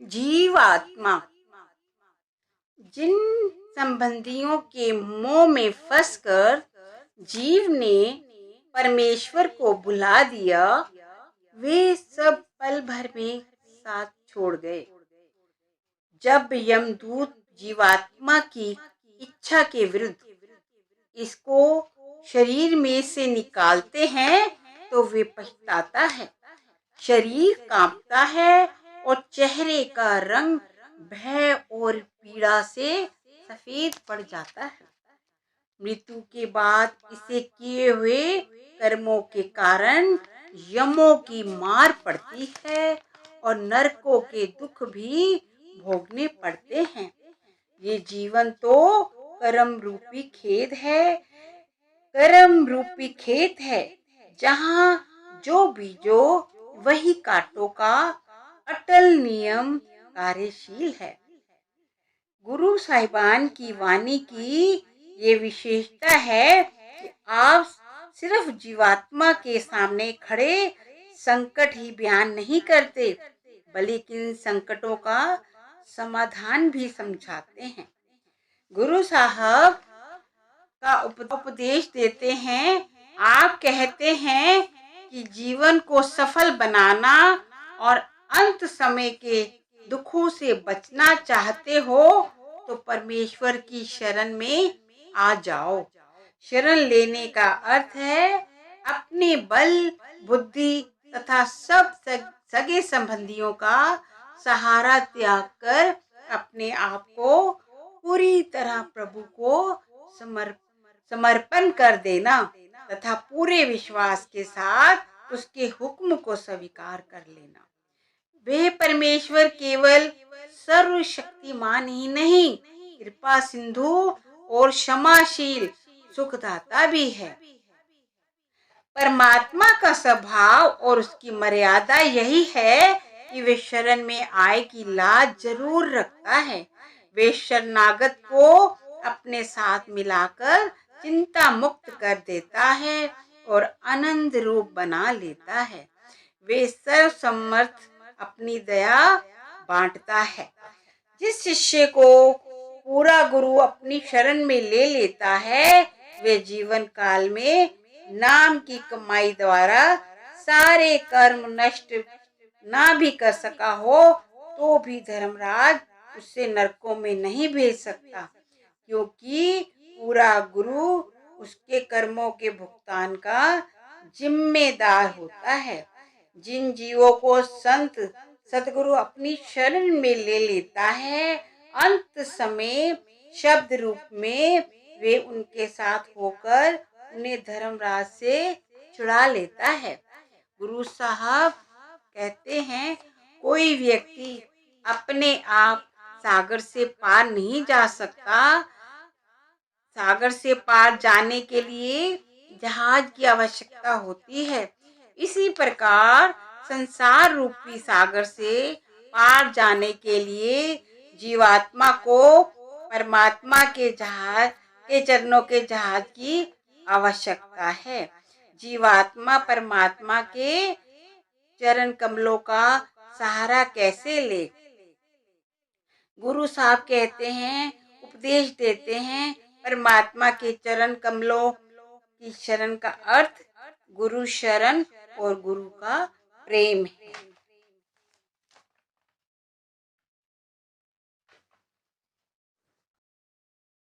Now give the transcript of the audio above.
जीवात्मा जिन संबंधियों के मोह में फंसकर जीव ने परमेश्वर को भुला दिया, वे सब पल भर में साथ छोड़ गए। जब यमदूत जीवात्मा की इच्छा के विरुद्ध इसको शरीर में से निकालते हैं तो वे पछताता है, शरीर कांपता है और चेहरे का रंग भय और पीड़ा से सफेद पड़ जाता है। मृत्यु के बाद इसे किए हुए कर्मों के कारण यमों की मार पड़ती है और नरकों के दुख भी भोगने पड़ते हैं। ये जीवन तो कर्म रूपी खेत है, कर्म रूपी खेत है, जहाँ जो बीजो वही काटो का अटल नियम कार्यशील है। गुरु साहिबान की वाणी की ये विशेषता है कि आप सिर्फ जीवात्मा के सामने खड़े संकट ही बयान नहीं करते, बल्कि संकटों का समाधान भी समझाते हैं। गुरु साहब का उपदेश देते हैं। आप कहते हैं कि जीवन को सफल बनाना और अंत समय के दुखों से बचना चाहते हो तो परमेश्वर की शरण में आ जाओ। शरण लेने का अर्थ है अपने बल, बुद्धि तथा सब सगे संबंधियों का सहारा त्याग कर अपने आप को पूरी तरह प्रभु को समर्पण कर देना तथा पूरे विश्वास के साथ उसके हुक्म को स्वीकार कर लेना। वे परमेश्वर केवल सर्वशक्तिमान ही नहीं, कृपा सिंधु और क्षमाशील सुखदाता भी है। परमात्मा का स्वभाव और उसकी मर्यादा यही है कि वे शरण में आए की लाज जरूर रखता है। वे शरणागत को अपने साथ मिलाकर चिंता मुक्त कर देता है और आनंद रूप बना लेता है। वे सर्वसमर्थ अपनी दया बांटता है। जिस शिष्य को पूरा गुरु अपनी शरण में ले लेता है, वे जीवन काल में नाम की कमाई द्वारा सारे कर्म नष्ट ना भी कर सका हो तो भी धर्मराज उससे नरकों में नहीं भेज सकता, क्योंकि पूरा गुरु उसके कर्मों के भुगतान का जिम्मेदार होता है। जिन जीवों को संत सतगुरु अपनी शरण में ले लेता है, अंत समय शब्द रूप में वे उनके साथ होकर उन्हें धर्मराज से छुड़ा लेता है। गुरु साहब कहते हैं, कोई व्यक्ति अपने आप सागर से पार नहीं जा सकता। सागर से पार जाने के लिए जहाज की आवश्यकता होती है। इसी प्रकार संसार रूपी सागर से पार जाने के लिए जीवात्मा को परमात्मा के चरणों के जहाज की आवश्यकता है। जीवात्मा परमात्मा के चरण कमलों का सहारा कैसे ले? गुरु साहब कहते हैं, उपदेश देते हैं, परमात्मा के चरण कमलों की शरण का अर्थ गुरु शरण और गुरु का प्रेम है।